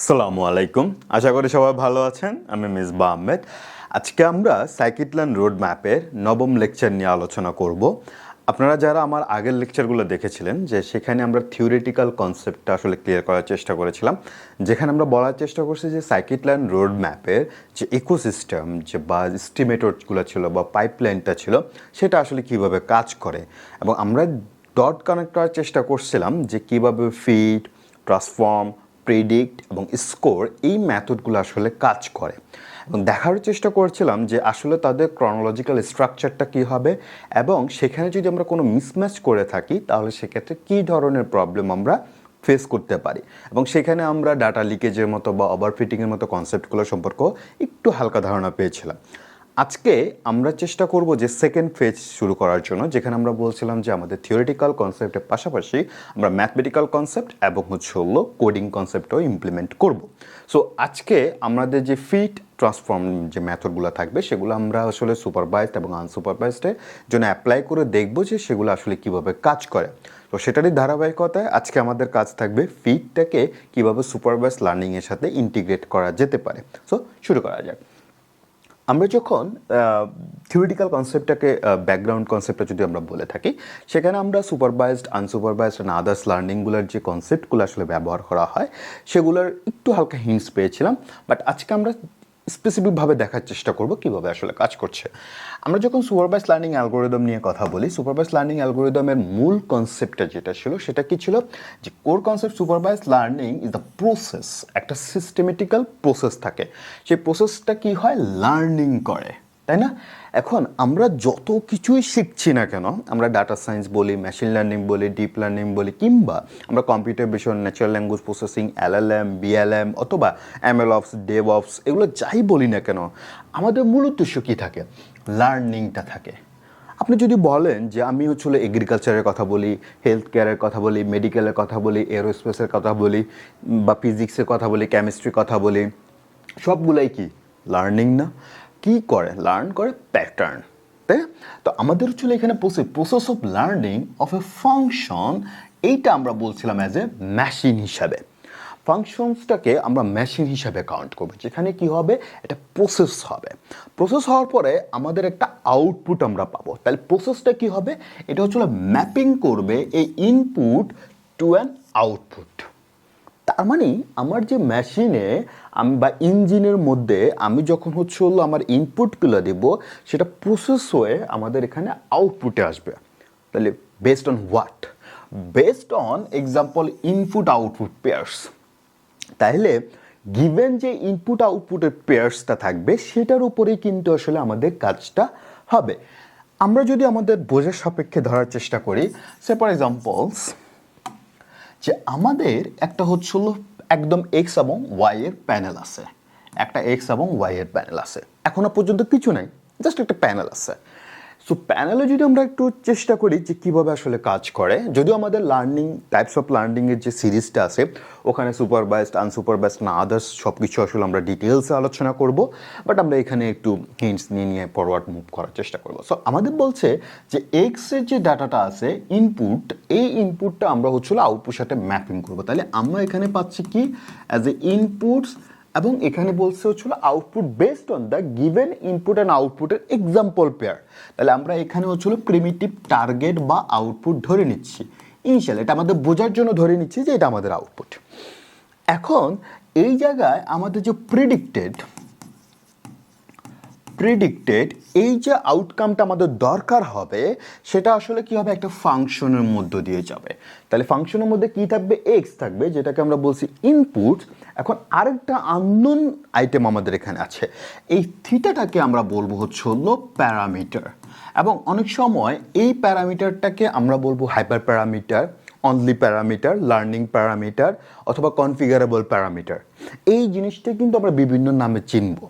আসসালামু আলাইকুম, আশা করি সবাই ভালো আছেন। আমি মিসবাহ আহমেদ। আজকে আমরা সাইকিটল্যান্ড রোড ম্যাপের নবম লেকচার নিয়ে আলোচনা করব। আপনারা যারা আমার আগের লেকচারগুলো দেখেছিলেন, যে সেখানে আমরা থিওরিটিক্যাল কনসেপ্টটা আসলে ক্লিয়ার করার চেষ্টা করেছিলাম, যেখানে আমরা বলার চেষ্টা করছি যে সাইকিটল্যান্ড রোড ম্যাপের যে ইকোসিস্টেম যে বা স্টিমেটরগুলো ছিল বা পাইপলাইনটা ছিল, সেটা আসলে কিভাবে কাজ করে, এবং আমরা ডট কানেক্ট করার চেষ্টা করছিলাম যে কিভাবে ফিড, ট্রান্সফর্ম, প্রেডিক্ট এবং স্কোর এই মেথডগুলো আসলে কাজ করে, এবং দেখার চেষ্টা করছিলাম যে আসলে তাদের ক্রনোলজিক্যাল স্ট্রাকচারটা কী হবে, এবং সেখানে যদি আমরা কোনো মিসম্যাচ করে থাকি তাহলে সেক্ষেত্রে কী ধরনের প্রবলেম আমরা ফেস করতে পারি, এবং সেখানে আমরা ডাটা লিকেজের মতো বা ওভারফিটিংয়ের মতো কনসেপ্টগুলো সম্পর্কেও একটু হালকা ধারণা পেয়েছিলাম। আজকে আমরা চেষ্টা করব যে সেকেন্ড ফেজ শুরু করার জন্য, যেখানে আমরা বলছিলাম যে আমাদের থিওরিটিক্যাল কনসেপ্টের পাশাপাশি আমরা ম্যাথমেটিক্যাল কনসেপ্ট এবং হলো কোডিং কনসেপ্টও ইমপ্লিমেন্ট করব। সো আজকে আমাদের যে ফিট ট্রান্সফর্ম যে মেথডগুলো থাকবে সেগুলো আমরা আসলে সুপারভাইজড এবং আনসুপারভাইজডের জন্য অ্যাপ্লাই করে দেখব যে সেগুলো আসলে কিভাবে কাজ করে। তো সেটারই ধারাবাহিকতায় আজকে আমাদের কাজ থাকবে ফিটটাকে কিভাবে সুপারভাইজ লার্নিংয়ের সাথে ইন্টিগ্রেট করা যেতে পারে। সো শুরু করা যাক। আমরা যখন থিওরিটিক্যাল কনসেপ্টটাকে ব্যাকগ্রাউন্ড কনসেপ্টটা যদি আমরা বলে থাকি, সেখানে আমরা সুপারভাইজড, আনসুপারভাইজড অ্যান্ড আদার্স লার্নিংগুলোর যে কনসেপ্টগুলো আসলে ব্যবহার করা হয় সেগুলোর একটু হালকা হিন্টস পেয়েছিলাম। বাট আজকে আমরা স্পেসিফিকভাবে দেখার চেষ্টা করব কীভাবে আসলে কাজ করছে। আমরা যখন সুপারভাইজ লার্নিং অ্যালগোরিদম নিয়ে কথা বলি, সুপারভাইজ লার্নিং অ্যালগোরিদমের মূল কনসেপ্টটা যেটা ছিল সেটা কি ছিল, যে core concept supervise learning is the process, একটা সিস্টেমেটিক্যাল প্রসেস থাকে, সেই প্রসেসটা কি হয়, লার্নিং করে, তাই না? এখন আমরা যত কিছুই শিখছি না কেন, আমরা ডাটা সায়েন্স বলি, মেশিন লার্নিং বলি, ডিপ লার্নিং বলি, কিংবা আমরা computer vision, natural language processing, LLM, BLM অথবা এমএলঅপস, ডেভঅপস, এগুলো যাই বলি না কেন, আমাদের মূল উদ্দেশ্য কী থাকে, লার্নিংটা থাকে। আপনি যদি বলেন যে আমি হচ্ছিল এগ্রিকালচারের কথা বলি, হেলথ কেয়ারের কথা বলি, মেডিকেলের কথা বলি, এরোস্পেসের কথা বলি, বা ফিজিক্সের কথা বলি, কেমিস্ট্রির কথা বলি, সবগুলাই কি লার্নিং না? কি করে, লার্ন করে প্যাটার্ন, তাই না? তো আমাদের হচ্ছিল এখানে process of learning of A function, এইটা আমরা বলছিলাম অ্যাজ এ মেশিন হিসাবে। ফাংশনসটাকে আমরা মেশিন হিসাবে কাউন্ট করবো, যেখানে কি হবে, এটা প্রসেস হবে। প্রসেস হওয়ার পরে আমাদের একটা আউটপুট আমরা পাবো। তাহলে প্রসেসটা কি হবে, এটা হচ্ছিল ম্যাপিং করবে এই ইনপুট টু অ্যান আউটপুট। তার মানে আমার যে মেশিনে আমি বা ইঞ্জিনের মধ্যে আমি যখন আমার ইনপুটগুলো দেব, সেটা প্রসেস হয়ে আমাদের এখানে আউটপুটে আসবে। তাহলে based on what, based on example input output pairs. তাহলে গিভেন যে ইনপুট আউটপুটের পেয়ার্সটা থাকবে, সেটার উপরেই কিন্তু আসলে আমাদের কাজটা হবে। আমরা যদি আমাদের বোঝার সাপেক্ষে ধরার চেষ্টা করি, সে ফর এক্সাম্পলস, যে আমাদের একটা একদম এক্স এবং ওয়াই এর প্যানেল আছে, একটা এক্স এবং ওয়াই এর প্যানেল আছে, এখনো পর্যন্ত কিছু নাই, জাস্ট একটা প্যানেল আছে। সো প্যানেলে যদি আমরা একটু চেষ্টা করি যে কীভাবে আসলে কাজ করে, যদিও আমাদের লার্নিং টাইপস অফ লার্নিংয়ের যে সিরিজটা আছে ওখানে সুপারভাইজড, আনসুপারভাইজড না আদার্স সব কিছু আসলে আমরা ডিটেলসে আলোচনা করব, বাট আমরা এখানে একটু হিন্টস নিয়ে ফরওয়ার্ড মুভ করার চেষ্টা করব। সো আমাদের বলছে যে এক্সের যে ডাটাটা আছে ইনপুট, এই ইনপুটটা আমরা আউটপুট সাথে ম্যাপিং করবো। তাহলে আমরা এখানে পাচ্ছি কি, অ্যাজ এ ইনপুটস, এবং এখানে বলছে output based on the given input and আউটপুটের এক্সাম্পল পেয়ার। তাহলে আমরা এখানে প্রিমিটিভ টার্গেট বা আউটপুট ধরে নিচ্ছি ইনিশিয়াল, এটা আমাদের বোঝার জন্য ধরে নিচ্ছি যে এটা আমাদের আউটপুট। এখন এই জায়গায় আমাদের যে প্রেডিক্টেড এই যে আউটকামটা আমাদের দরকার হবে, সেটা আসলে কি হবে, একটা ফাংশনের মধ্য দিয়ে যাবে। তাহলে ফাংশনের মধ্যে কি থাকবে, এক্স থাকবে, যেটাকে আমরা বলছি ইনপুট। এখন আরেকটা আননোন আইটেম আমাদের এখানে আছে, এই থিটাটাকে আমরা বলবো প্যারামিটার, এবং অনেক সময় এই প্যারামিটারটাকে আমরা বলবো hyper parameter, only parameter, learning parameter অথবা কনফিগারেবল প্যারামিটার। এই জিনিসটা কিন্তু আমরা বিভিন্ন নামে চিনব।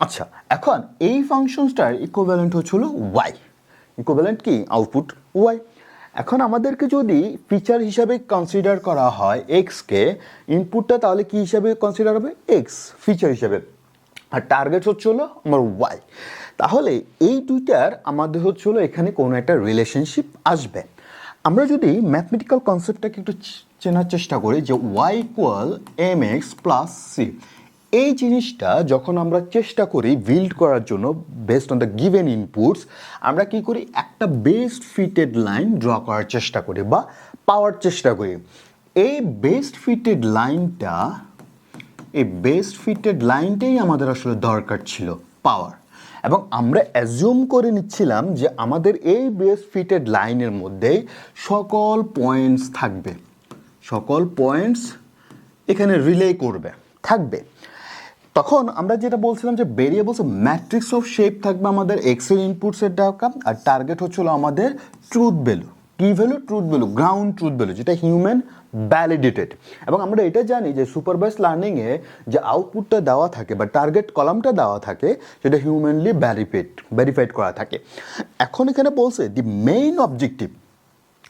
আচ্ছা, এখন এই ফাংশনসটার ইকুইভ্যালেন্ট ওয়াই, ইকুইভ্যালেন্ট কি, আউটপুট ওয়াই। এখন আমাদেরকে যদি ফিচার হিসাবে কনসিডার করা হয় এক্সকে, ইনপুটটা তাহলে কি হিসাবে কনসিডার হবে, এক্স ফিচার হিসাবে, আর টার্গেট আমার ওয়াই। তাহলে এই দুইটার আমাদের এখানে কোনো একটা রিলেশনশিপ আসবে। আমরা যদি ম্যাথমেটিক্যাল কনসেপ্টটাকে একটু চেনার চেষ্টা করি যে y equal mx plus C. এই জিনিসটা যখন আমরা চেষ্টা করি বিল্ড করার জন্য based on the given inputs, আমরা কি করি একটা বেস্ট ফিটেড লাইন ড্র করার চেষ্টা করি বা পাওয়ার চেষ্টা করি। এই বেস্ট ফিটেড লাইনটাই আমাদের আসলে দরকার ছিল পাওয়ার, এবং আমরা অ্যাজিউম করে নিচ্ছিলাম যে আমাদের এই বেস্ট ফিটেড লাইনের মধ্যেই সকল পয়েন্টস থাকবে, সকল পয়েন্টস এখানে রিলে থাকবে। তখন আমরা যেটা বলছিলাম যে ভেরিয়েবলস ম্যাট্রিক্স অফ শেপ থাকবে আমাদের এক্স এর ইনপুটসের ডাকা, আর টার্গেট হচ্ছিল আমাদের ট্রুথ ভ্যালু। কি value? Truth value, ground truth value, যেটা হিউম্যান ভ্যালিডেটেড। এবং আমরা এটা জানি যে সুপারভাইজড লার্নিংয়ে যে আউটপুটটা দেওয়া থাকে বা টার্গেট কলামটা দেওয়া থাকে সেটা হিউম্যানলি ভেরিফাইড করা থাকে। এখন এখানে বলছে দি মেইন অবজেক্টিভ,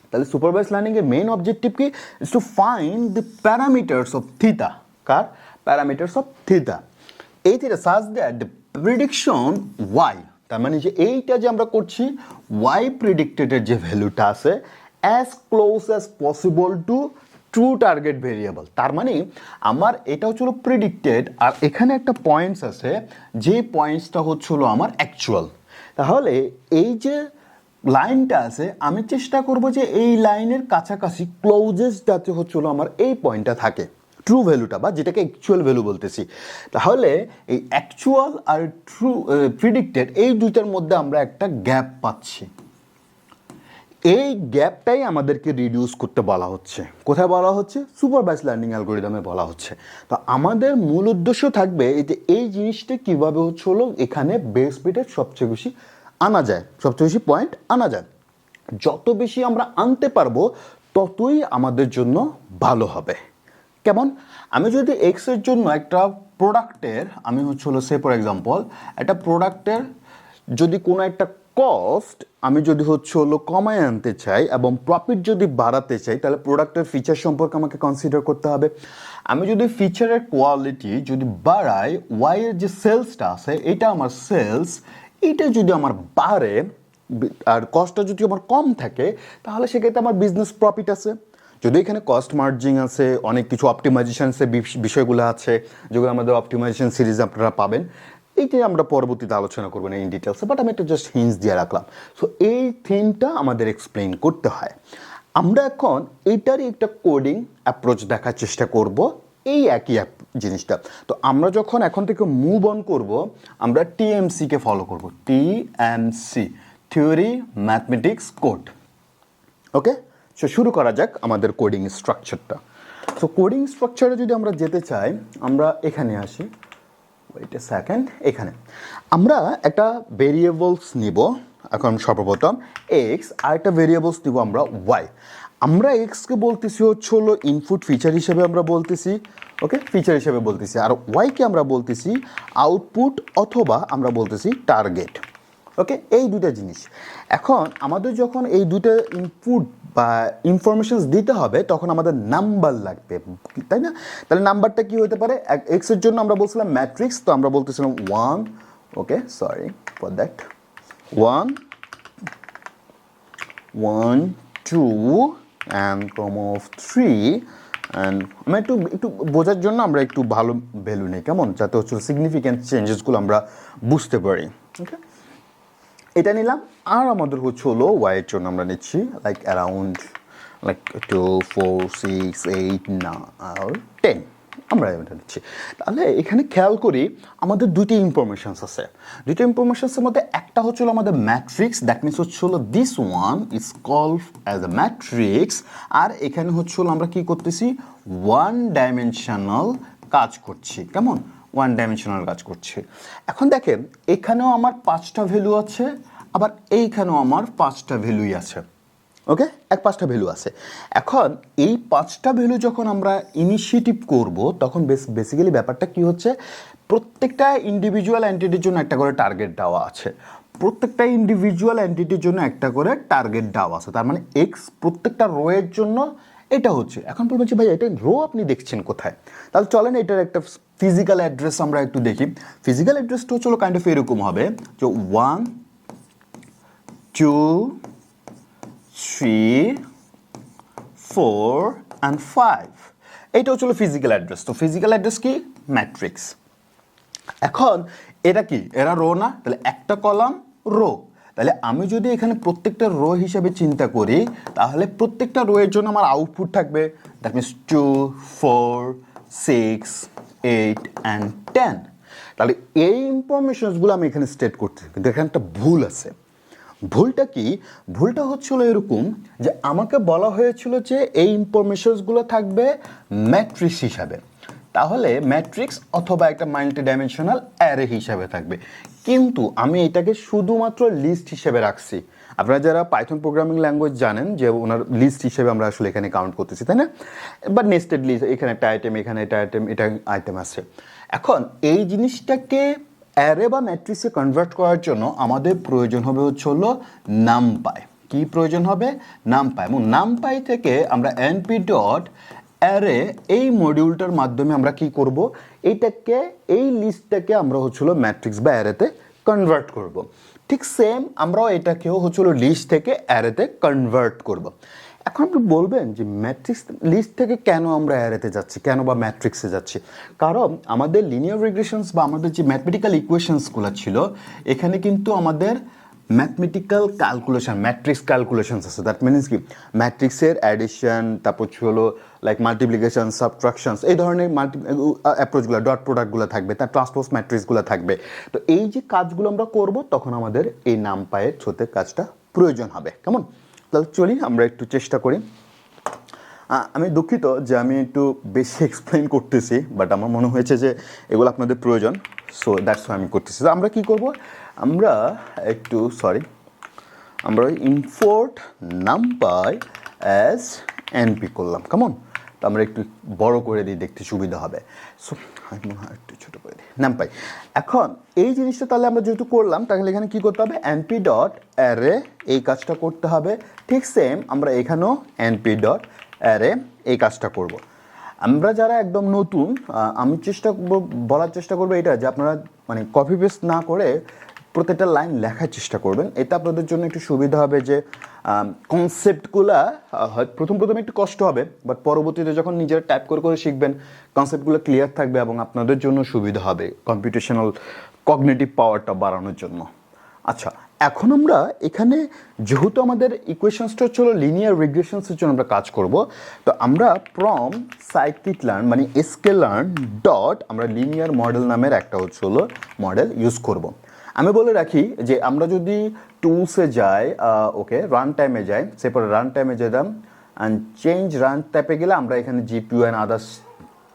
তাহলে সুপারভাইজড লার্নিংয়ের মেইন অবজেক্টিভ কি? Is to find the parameters of theta. কার? Parameters of theta. এই theta such that the prediction Y, তার মানে যে এইটা যে আমরা করছি ওয়াই প্রেডিক্টেডের যে ভ্যালুটা আছে as close as possible to true target variable. তার মানে আমার এটা হচ্ছিল প্রেডিক্টেড, আর এখানে একটা পয়েন্টস আছে যে পয়েন্টসটা হচ্ছিল আমার অ্যাকচুয়াল। তাহলে এই যে লাইনটা আছে আমি চেষ্টা করব যে এই লাইনের কাছাকাছি ক্লোজেস্ট যাতে হচ্ছিল আমার এই পয়েন্টটা থাকে, ট্রু ভ্যালুটা বা যেটাকে অ্যাকচুয়াল ভ্যালু বলতেছি। তাহলে এই অ্যাকচুয়াল আর ট্রু প্রিডিক্টেড এই দুইটার মধ্যে আমরা একটা গ্যাপ পাচ্ছি। এই গ্যাপটাই আমাদেরকে রিডিউস করতে বলা হচ্ছে। কোথায় বলা হচ্ছে? সুপারভাইজড লার্নিং অ্যালগরিদমে বলা হচ্ছে। তো আমাদের মূল উদ্দেশ্য থাকবে এই যে এই জিনিসটা কীভাবে হচ্ছে হলো এখানে বেস ফিটের সবচেয়ে বেশি আনা যায়, সবচেয়ে বেশি পয়েন্ট আনা যায়। যত বেশি আমরা আনতে পারবো ততই আমাদের জন্য ভালো হবে। কেমন? আমি যদি এক্সের জন্য একটা প্রোডাক্টের, আমি হচ্ছে হলো সে ফর এক্সাম্পল একটা প্রোডাক্টের যদি কোনো একটা কস্ট আমি যদি হচ্ছে হলো কমায় আনতে চাই এবং প্রফিট যদি বাড়াতে চাই, তাহলে প্রোডাক্টের ফিচার সম্পর্কে আমাকে কনসিডার করতে হবে। আমি যদি ফিচারের কোয়ালিটি যদি বাড়াই, ওয়াইয়ের যে সেলসটা আছে এটা আমার সেলস, এটা যদি আমার বাড়ে আর কস্টটা যদি আমার কম থাকে, তাহলে সেক্ষেত্রে আমার বিজনেস প্রফিট আছে। যদি এখানে কস্ট মার্জিন আছে, অনেক কিছু অপটিমাইজেশনসের বিষয়গুলো আছে যেগুলো আমাদের অপটিমাইজেশন সিরিজে আপনারা পাবেন, এইটাই আমরা পরবর্তীতে আলোচনা করবো না ইন ডিটেলসে, বাট আমি একটা জাস্ট হিন্টস দিয়ে রাখলাম। সো এই থিমটা আমাদের এক্সপ্লেইন করতে হয়। আমরা এখন এইটারই একটা কোডিং অ্যাপ্রোচ দেখার চেষ্টা করব, এই একই জিনিসটা। তো আমরা যখন এখন থেকে মুভ অন করব, আমরা টিএমসিকে ফলো করব, টিএমসি, থিওরি ম্যাথমেটিক্স কোড। ওকে, সো শুরু করা যাক আমাদের কোডিং স্ট্রাকচারটা। সো কোডিং স্ট্রাকচারে যদি আমরা যেতে চাই, আমরা এখানে আসি, ওয়েট এ সেকেন্ড, এখানে আমরা একটা ভেরিয়েবলস নিব। এখন সর্বপ্রথম এক্স, আর একটা ভেরিয়েবলস নিব আমরা ওয়াই। আমরা এক্সকে বলতেছি হচ্ছে হলো ইনপুট ফিচার হিসেবে আমরা বলতেছি, ওকে, ফিচার হিসেবে বলতেছি, আর ওয়াইকে আমরা বলতেছি আউটপুট অথবা আমরা বলতেছি টার্গেট। ওকে, এই দুটা জিনিস। এখন আমাদের যখন এই দুটো ইনপুট বা ইনফরমেশনস দিতে হবে তখন আমাদের নাম্বার লাগবে, তাই না? তাহলে নাম্বারটা কি হতে পারে? এক্সের জন্য আমরা বলছিলাম ম্যাট্রিক্স, তো আমরা বলতেছিলাম 1, okay, sorry for that, 1 1 2 and comma of 3, and আমরা একটু বোঝার জন্য আমরা একটু ভালো ভ্যালু নেই, কেমন, যাতে হচ্ছে সিগনিফিক্যান্ট চেঞ্জেসগুলো আমরা বুঝতে পারি। ওকে, এটা নিলাম। আর আমাদের হচ্ছে হলো ওয়াইয়ের জন্য আমরা নিচ্ছি লাইক অ্যারাউন্ড 2 4 6 8 9 10, আমরা এটা নিচ্ছি। তাহলে এখানে খেয়াল করি আমাদের দুইটি ইনফরমেশনস আছে। দুইটা ইনফরমেশনসের মধ্যে একটা হচ্ছিল আমাদের ম্যাট্রিক্স, দ্যাট মিনস হচ্ছিল this one is called as a matrix. আর এখানে হচ্ছিল আমরা কি করতেছি, ওয়ান ডাইমেনশনাল কাজ করছি, কেমন, ওয়ান ডাইমেনশনাল কাজ করছি। এখন দেখেন এখানেও আমার 5টা ভ্যালু আছে, আবার এইখানেও আমার 5টা ভ্যালুই আছে। ওকে, 5টা ভ্যালু আছে। এখন এই 5টা ভ্যালু যখন আমরা ইনিশিয়েটিভ করব তখন বেসিক্যালি ব্যাপারটা কি হচ্ছে, প্রত্যেকটা ইন্ডিভিজুয়াল এন্টিটির জন্য একটা করে টার্গেট দেওয়া আছে, প্রত্যেকটা ইন্ডিভিজুয়াল এন্টিটির জন্য একটা করে টার্গেট দেওয়া আছে। তার মানে এক্স প্রত্যেকটা রোয়ের জন্য এটা হচ্ছে। এখন বলবেন যে ভাই এটা রো আপনি দেখছেন কোথায়? তাহলে চলেন এটার একটা ফিজিক্যাল অ্যাড্রেস আমরা একটু দেখি। ফিজিক্যাল অ্যাড্রেসটা হচ্ছে কাইন্ড অফ এরকম হবে যে 1 2 3 4 অ্যান্ড 5। এইটা হচ্ছিল ফিজিক্যাল অ্যাড্রেস। তো ফিজিক্যাল অ্যাড্রেস কি? ম্যাট্রিক্স। এখন এটা কি? এরা রো না? তাহলে একটা কলাম রো। তাহলে আমি যদি এখানে প্রত্যেকটা রো হিসেবে চিন্তা করি, তাহলে প্রত্যেকটা রো এর জন্য আমার আউটপুট থাকবে, দ্যাট মিনস 2, 4, 6, 8 অ্যান্ড 10। তাহলে এই ইনফরমেশনসগুলো আমি এখানে স্টেট করছি, কিন্তু এখানে একটা ভুল আছে। ভুলটা কি? ভুলটা হচ্ছিল এরকম যে আমাকে বলা হয়েছিল যে এই ইনফরমেশনসগুলো থাকবে ম্যাট্রিক্স হিসাবে, তাহলে ম্যাট্রিক্স অথবা একটা মাল্টি ডাইমেনশনাল অ্যারে হিসাবে থাকবে, কিন্তু আমি এটাকে শুধুমাত্র লিস্ট হিসেবে রাখছি। আপনারা যারা পাইথন প্রোগ্রামিং ল্যাঙ্গুয়েজ জানেন যে ওনার লিস্ট হিসেবে আমরা আসলে এখানে কাউন্ট করতেছি, তাই না? বা নেস্টেড লিস্ট, এখানে একটা আইটেম, এখানে একটা আইটেম, এটা আইটেম আছে। এখন এই জিনিসটাকে অ্যারে বা ম্যাট্রিক্সে কনভার্ট করার জন্য আমাদের প্রয়োজন হবে হচ্ছে হলো নামপাই। কি প্রয়োজন হবে? নামপাই। এবং নামপাই থেকে আমরা এনপি ডট অ্যারে এই মডিউলটার মাধ্যমে আমরা কি করব? এইটাকে, এই লিস্টটাকে আমরা হচ্ছিল ম্যাট্রিক্স বা অ্যারেতে কনভার্ট করব। ঠিক সেম আমরাও এটাকেও হচ্ছিল লিস্ট থেকে অ্যারেতে কনভার্ট করব। এখন আপনি বলবেন যে ম্যাট্রিক্স লিস্ট থেকে কেন আমরা অ্যারেতে যাচ্ছি, কেন বা ম্যাট্রিক্সে যাচ্ছি? কারণ আমাদের লিনিয়ার রিগ্রেশনস বা আমাদের যে ম্যাথমেটিক্যাল ইকুয়েশনসগুলো ছিল, এখানে কিন্তু আমাদের ম্যাথমেটিক্যাল ক্যালকুলেশন, ম্যাট্রিক্স ক্যালকুলেশনস আছে। দ্যাট মিনস কি? ম্যাট্রিক্সের অ্যাডিশন, তারপর হলো লাইক মাল্টিপ্লিকেশন, সাবট্রাকশনস, এই ধরনের অ্যাপ্রোচগুলো, ডট প্রোডাক্টগুলো থাকবে, তার ট্রান্সপোজ ম্যাট্রিক্সগুলো থাকবে। তো এই যে কাজগুলো আমরা করব, তখন আমাদের এই নামপাইয়ের ছোটে কাজটা প্রয়োজন হবে। কেমন? তাহলে চলি আমরা একটু চেষ্টা করি। আমি দুঃখিত যে আমি একটু বেশি এক্সপ্লেন করতেছি, বাট আমার মনে হয়েছে যে এগুলো আপনাদের প্রয়োজন, সো দ্যাটস আমি করতেছি। তো আমরা কী করব? আমরা একটু আমরা ইম্পোর্ট নামপাই অ্যাজ এনপি করলাম। কেমন? তো আমরা একটু বড় করে দিই, দেখতে সুবিধা হবে। সো আমি মনে হয় একটু ছোটো করে দিই নামপাই। এখন এই জিনিসটা তাহলে আমরা যেহেতু করলাম, তাহলে এখানে কী করতে হবে? এনপি ডট অ্যারে, এই কাজটা করতে হবে। ঠিক সেম আমরা এখানেও এনপি ডট অ্যারে এই কাজটা করব। আমরা যারা একদম নতুন, আমি বলার চেষ্টা করবো এটা যে আপনারা মানে কপি পেস্ট না করে প্রত্যেকটা লাইন লেখার চেষ্টা করবেন। এটা আপনাদের জন্য একটু সুবিধা হবে যে কনসেপ্টগুলা হয় প্রথম একটু কষ্ট হবে, বাট পরবর্তীতে যখন নিজেরা টাইপ করে করে শিখবেন, কনসেপ্টগুলো ক্লিয়ার থাকবে এবং আপনাদের জন্য সুবিধা হবে কম্পিউটেশনাল কগনিটিভ পাওয়ারটা বাড়ানোর জন্য। আচ্ছা, এখন আমরা এখানে যেহেতু আমাদের ইকুয়েশনসটা হচ্ছিল লিনিয়ার রিগ্রেশনসের জন্য আমরা কাজ করব, তো আমরা ফ্রম সাইকিটলার্ন মানে স্কেলার্ন ডট আমরা লিনিয়ার মডেল নামের একটা হচ্ছিল মডেল ইউজ করব। আমি বলে রাখি যে আমরা যদি টুলসে যাই, ওকে, রান টাইমে যাই, সেপরে রান টাইমে যেতাম অ্যান্ড চেঞ্জ রান টাইপে গেলে আমরা এখানে জিপিইউ অ্যান্ড আদার্স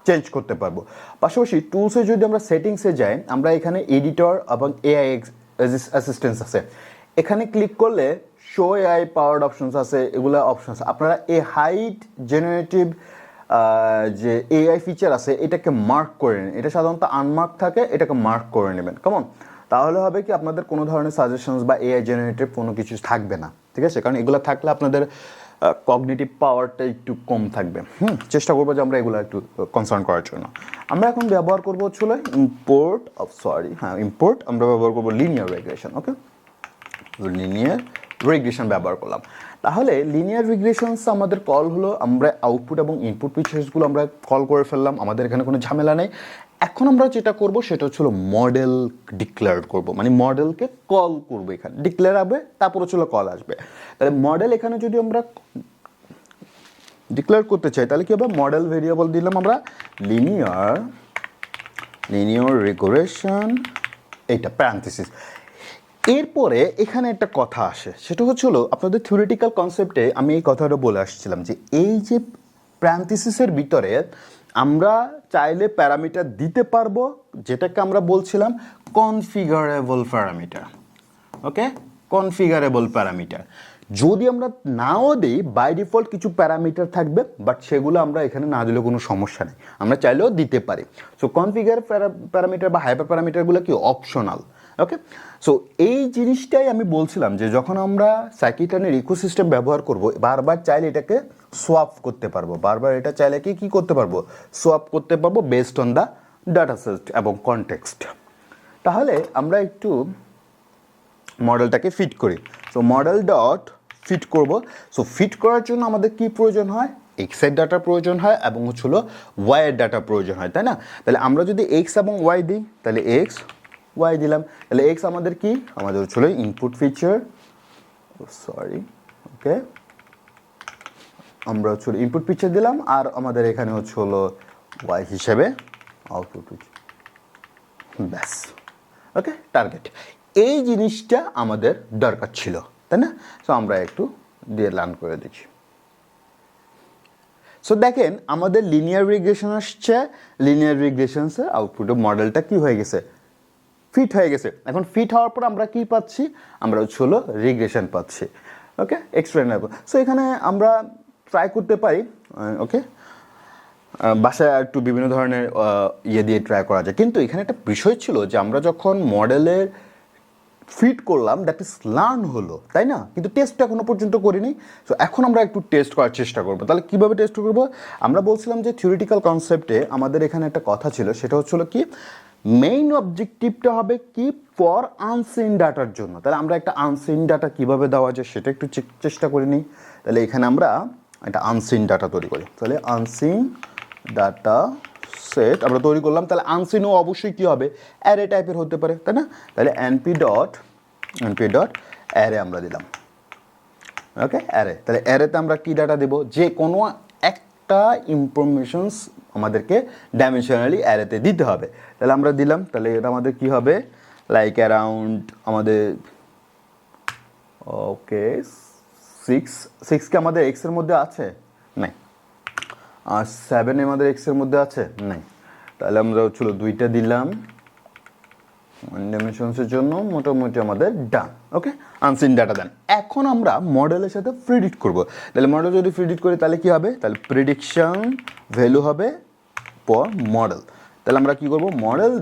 চেঞ্জ করতে পারবো। পাশাপাশি টুলসে যদি আমরা সেটিংসে যাই, আমরা এখানে এডিটর এবং এআই অ্যাসিস্ট্যান্স আছে, এখানে ক্লিক করলে শো এআই পাওয়ার্ড অপশনস আছে, এগুলো অপশনস আপনারা এই হাইট জেনারেটিভ যে এআই ফিচার আছে এটাকে মার্ক করে নেন। এটা সাধারণত আনমার্ক থাকে, এটাকে মার্ক করে নেবেন। কেমন? তাহলে হবে কি আপনাদের কোনো ধরনের সাজেশনস বা এআই জেনারেটিভ কোনো কিছু থাকবে না, ঠিক আছে? কারণ এগুলো থাকলে আপনাদের কগনিটিভ পাওয়ারটা একটু কম থাকবে। চেষ্টা করবো যে আমরা এগুলো একটু কনসার্ন করার জন্য। আমরা এখন ব্যবহার করবো হচ্ছিল ইম্পোর্ট আমরা ব্যবহার করবো লিনিয়ার রিগ্রেশন। ওকে, লিনিয়ার রিগ্রেশন ব্যবহার করলাম। তাহলে লিনিয়ার রিগ্রেশনস আমাদের কল হলো, আমরা আউটপুট এবং ইনপুট ফিচার্সগুলো আমরা কল করে ফেললাম, আমাদের এখানে কোনো ঝামেলা নেই। এখন আমরা যেটা করব সেটা হচ্ছিল মডেল ডিক্লেয়ার করব, মানে মডেলকে কল করব। এখানে ডিক্লেয়ার হবে, তারপর হচ্ছিল কল আসবে। তাহলে মডেল এখানে যদি আমরা ডিক্লেয়ার করতে চাই, তাহলে কি হবে? মডেল ভেরিয়েবল দিলাম আমরা লিনিয়ার রিগ্রেশন, এইটা প্যারেনথেসিস। এরপরে এখানে একটা কথা আসে, সেটা হচ্ছিল আপনাদের থিওরিটিক্যাল কনসেপ্টে আমি এই কথাটা বলে আসছিলাম যে এই যে প্যারেনথেসিসের ভিতরে আমরা চাইলে প্যারামিটার দিতে পারবো, যেটাকে আমরা বলছিলাম কনফিগারেবল প্যারামিটার। ওকে, কনফিগারেবল প্যারামিটার যদি আমরা নাও দিই, বাই ডিফল্ট কিছু প্যারামিটার থাকবে, বাট সেগুলো আমরা এখানে না দিলে কোনো সমস্যা নেই, আমরা চাইলেও দিতে পারি। সো কনফিগার প্যারামিটার বা হাইপার প্যারামিটারগুলো কি অপশনাল। ওকে, সো এই জিনিসটাই আমি বলছিলাম যে যখন আমরা সাইকিটলার্নের ইকোসিস্টেম ব্যবহার করব, বারবার চাইলে এটাকে সোয়াপ করতে পারবো, বারবার এটা চাইলে কি করতে পারবো? সোয়াপ করতে পারবো based on the data set এবং কনটেক্সট। তাহলে আমরা একটু মডেলটাকে ফিট করি। সো মডেল ডট ফিট করব। সো ফিট করার জন্য আমাদের কি প্রয়োজন হয়? এক্স এর ডাটা প্রয়োজন হয় এবং হচ্ছিল ওয়াই এর ডাটা প্রয়োজন হয়, তাই না? তাহলে আমরা যদি এক্স এবং ওয়াই দিই তাহলে এক্স ওয়াই দিলাম, তাহলে এক্স আমাদের কি, আমাদের হচ্ছিল ইনপুট ফিচার, সরি ওকে, আমরা হচ্ছিল ইনপুট ফিচার দিলাম, আর আমাদের এখানে হচ্ছিল ওয়াই হিসেবে আউটপুট ফিচার, ব্যাস ওকে টার্গেট। এই জিনিসটা আমাদের দরকার ছিল, তাই না? সো আমরা একটু দিয়ে রান করে দেখি। সো দেখেন আমাদের লিনিয়ার রিগ্রেশন আসছে, লিনিয়ার রিগ্রেশনসের আউটপুটে মডেলটা কি হয়ে গেছে, ফিট হয়ে গেছে। এখন ফিট হওয়ার পর আমরা কি পাচ্ছি, আমরা হলো রিগ্রেশন পাচ্ছি, ওকে এক্সপ্লেনেবল। সো এখানে আমরা ট্রাই করতে পারি, ওকে বাসায় একটু বিভিন্ন ধরনের ইয়ে দিয়ে ট্রাই করা যায়, কিন্তু এখানে একটা বিষয় ছিল যে আমরা যখন মডেলের ফিট করলাম দ্যাট ইজ লার্ন হলো, তাই না? কিন্তু টেস্টটা এখনো পর্যন্ত করিনি। সো এখন আমরা একটু টেস্ট করার চেষ্টা করবো। তাহলে কীভাবে টেস্ট করবো? আমরা বলছিলাম যে থিওরিটিক্যাল কনসেপ্টে আমাদের এখানে একটা কথা ছিল, সেটা হচ্ছিল কি, মেইন অবজেক্টিভটা হবে কি ফর আনসিন ডাটার জন্য। তাহলে আমরা একটা আনসিন ডাটা কীভাবে দেওয়া যায় সেটা একটু চেষ্টা করে নিই। তাহলে এখানে আমরা একটা আনসিন ডাটা তৈরি করি। তাহলে আনসিন ডাটা সেট আমরা তৈরি করলাম। তাহলে আনসিনও অবশ্যই কী হবে, অ্যারে টাইপের হতে পারে, তাই না? তাহলে এনপি ডট অ্যারে আমরা দিলাম, ওকে অ্যারে। তাহলে অ্যারেতে আমরা কী ডাটা দেবো, যে কোনো একটা ইনফরমেশনস আমাদেরকে ডাইমেনশনালি অ্যারেতে দিতে হবে। তাহলে আমরা দিলাম, তাহলে এটা আমাদের কী হবে, লাইক অ্যারাউন্ড আমাদের ওকে 6 আমাদের এক্সের মধ্যে আছে নাই, আর 7 আমাদের এক্সের মধ্যে আছে নাই। তাহলে আমরা হচ্ছিল 2টা দিলাম ডাইমেনশনসের জন্য, মোটামুটি আমাদের ডান, ওকে আনসিন ডাটা দেন। এখন আমরা মডেলের সাথে প্রিডিক্ট করব। তাহলে মডেল যদি প্রিডিক্ট করি তাহলে কি হবে, তাহলে প্রিডিকশন ভ্যালু হবে পর মডেল। তাহলে আমরা কি করব, মডেল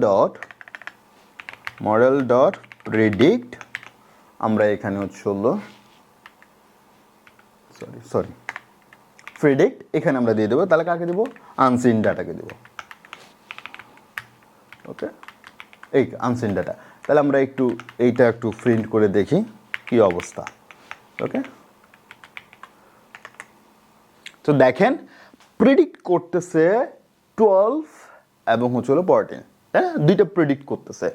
ডট প্রিডিক্ট, আমরা এখানে হচ্ছিল সরি প্রিডিক্ট এখানে আমরা দিয়ে দেবো। তাহলে কাকে দেবো, আনসিন ডাটাকে দেবো, ওকে এই আনসিন ডাটা। তাহলে আমরা এইটা একটু প্রিন্ট করে দেখি কি অবস্থা, ওকে। তো দেখেন প্রিডিক্ট করতেছে 12 এবং হচ্ছিল 14, হ্যাঁ দুইটা প্রিডিক্ট করতেছে।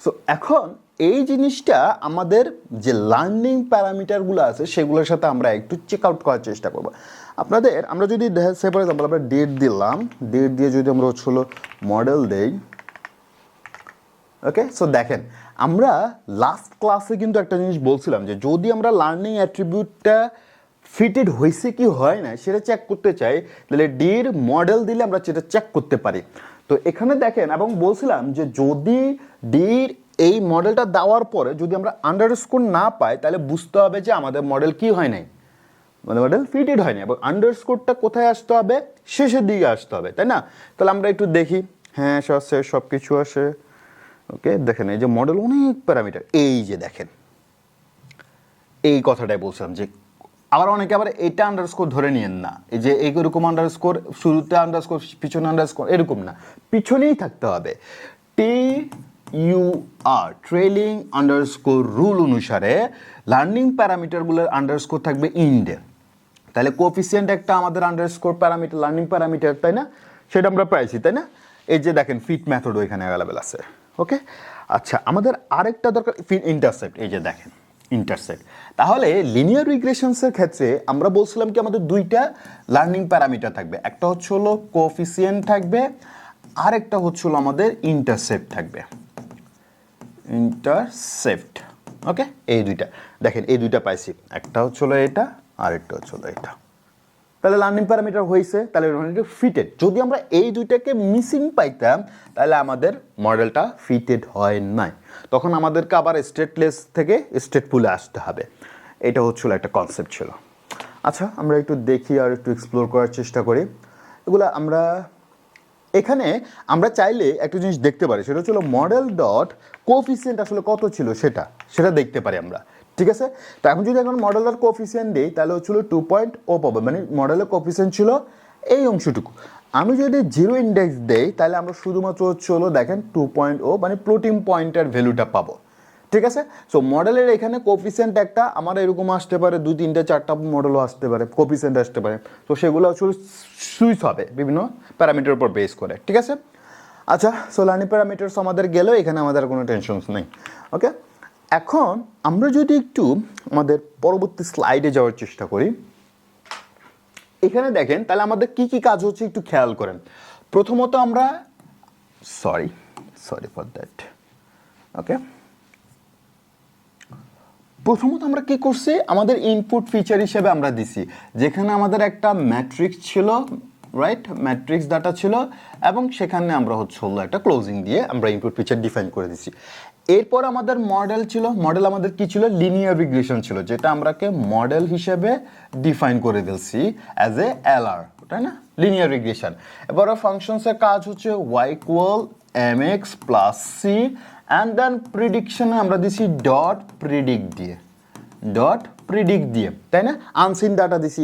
সো এখন এই জিনিসটা আমাদের যে লার্নিং প্যারামিটারগুলো আছে সেগুলোর সাথে আমরা একটু চেক আউট করার চেষ্টা করবো। আমরা যদি সে ফর এক্সাম্পল আমরা ডেট দিলাম, ডেট দিয়ে যদি আমরা হচ্ছিল মডেল দেই, ওকে। সো দেখেন আমরা লাস্ট ক্লাসে কিন্তু একটা জিনিস বলছিলাম যে যদি আমরা লার্নিং অ্যাট্রিবিউটটা ফিটেড হয়েছে কি হয় না সেটা চেক করতে চাই, তাহলে ডির মডেল দিলে আমরা সেটা চেক করতে পারি। তো এখানে দেখেন, এবং বলছিলাম যে যদি ডির এই মডেলটা দেওয়ার পরে যদি আমরা আন্ডারস্কোর না পাই তাহলে বুঝতে হবে যে আমাদের মডেল কি হয় নাই, মানে মডেল ফিটেড হয়নি। এবং আন্ডারস্কোরটা কোথায় আসতে হবে, শেষের দিকে আসতে হবে, তাই না? তাহলে আমরা একটু দেখি, হ্যাঁ সব কিছু আসে, ওকে। দেখেন এই যে মডেল অনেক প্যারামিটার, এই যে দেখেন এই কথাটাই বলছিলাম যে আবার অনেকে আবার এটা আন্ডারস্কোর ধরে নিয়েন না, এই যে এইরকম আন্ডারস্কোর শুরুতে আন্ডারস্কোর পিছনে আন্ডারস্কোর এরকম না, পিছনেই থাকতে হবে। TUR ট্রেলিং আন্ডারস্কোর রুল অনুসারে লার্নিং প্যারামিটারগুলোর আন্ডারস্কোর থাকবে ইন্ডে। তাহলে কোএফিসিয়েন্ট একটা আমাদের আন্ডারস্কোর প্যারামিটার, লার্নিং প্যারামিটার, তাই না? সেটা আমরা পাইছি, তাই না? এই যে দেখেন ফিট মেথডও এখানে অ্যাভেলেবেল আছে, ওকে। আচ্ছা আমাদের আরেকটা দরকার ইন্টারসেপ্ট, এই যে দেখেন ইন্টারসেপ্ট। তাহলে লিনিয়ার রিগ্রেশনসের ক্ষেত্রে আমরা বলছিলাম কি আমাদের দুইটা লার্নিং প্যারামিটার থাকবে, একটা হচ্ছে হলো কোএফিসিয়েন্ট থাকবে, আর একটা হচ্ছে হলো আমাদের ইন্টারসেপ্ট থাকবে, ইন্টারসেপ্ট, ওকে। এই দুইটা দেখেন, এই দুইটা পাইছি, একটা হচ্ছে হলো এটা আর একটা হচ্ছে হলো এটা। তাহলে লার্নিং প্যারামিটার হয়েছে, তাহলে ফিটেড। যদি আমরা এই দুইটাকে মিসিং পাইতাম তাহলে আমাদের মডেলটা ফিটেড হয় নাই, তখন আমাদেরকে আবার স্টেটলেস থেকে স্টেটফুলে আসতে হবে। এটা হচ্ছিল একটা কনসেপ্ট ছিল। আচ্ছা আমরা একটু দেখি আর একটু এক্সপ্লোর করার চেষ্টা করি এগুলো। এখানে আমরা চাইলে একটা জিনিস দেখতে পারি, সেটা হচ্ছিল মডেল ডট কোএফিসিয়েন্ট আসলে কত ছিল সেটা দেখতে পারি আমরা, ঠিক আছে। তো এখন যদি এখন মডেলের কোএফিসিয়েন্ট দিই তাহলে হচ্ছিল 2.0 পাবো, মানে মডেলের কোএফিসিয়েন্ট ছিল এই অংশটুকু। আমি যদি 0 ইন্ডেক্স দেই তাহলে আমরা শুধুমাত্র হচ্ছে হলো দেখেন 2.0 মানে ফ্লোটিং পয়েন্টের ভ্যালুটা পাবো, ঠিক আছে। সো মডেলের এখানে কোফিসিয়েন্ট একটা আমার এরকম আসতে পারে, 2, 3, 4টা মডেলও আসতে পারে, কোফিসিয়েন্ট আসতে পারে। তো সেগুলো আসলে সুইচ হবে বিভিন্ন প্যারামিটার উপর বেস করে, ঠিক আছে। আচ্ছা, সো লার্নিং প্যারামিটার্স আমাদের গেলেও এখানে আমাদের কোনো টেনশনস নেই। ওকে, এখন আমরা যদি একটু আমাদের পরবর্তী স্লাইডে যাওয়ার চেষ্টা করি, এখানে দেখেন তাহলে আমাদের কি কি কাজ হচ্ছে একটু খেয়াল করেন। প্রথমত আমরা সরি ফর দ্যাট। ওকে, প্রথমত আমরা কি করছি, আমাদের ইনপুট ফিচার হিসেবে আমরা দিছি, যেখানে আমাদের একটা ম্যাট্রিক্স ছিল, রাইট, ম্যাট্রিক্স ডাটা ছিল, এবং সেখানে আমরা হলো একটা ক্লোজিং দিয়ে আমরা ইনপুট ফিচার ডিফাইন করে দিছি। এরপর আমাদের মডেল ছিল, মডেল আমাদের কি ছিল, লিনিয়ার রিগ্রেশন ছিল, যেটা আমরাকে মডেল হিসেবে ডিফাইন করে দিয়েছি অ্যাজ এ এলআর, তাই না, লিনিয়ার রিগ্রেশন। এবার ফাংশনসের কাজ হচ্ছে y equal mx plus C, and then প্রিডিকশনে আমরা দিছি ডট প্রিডিক্ট দিয়ে, তাই না, আনসিন ডাটা দিছি।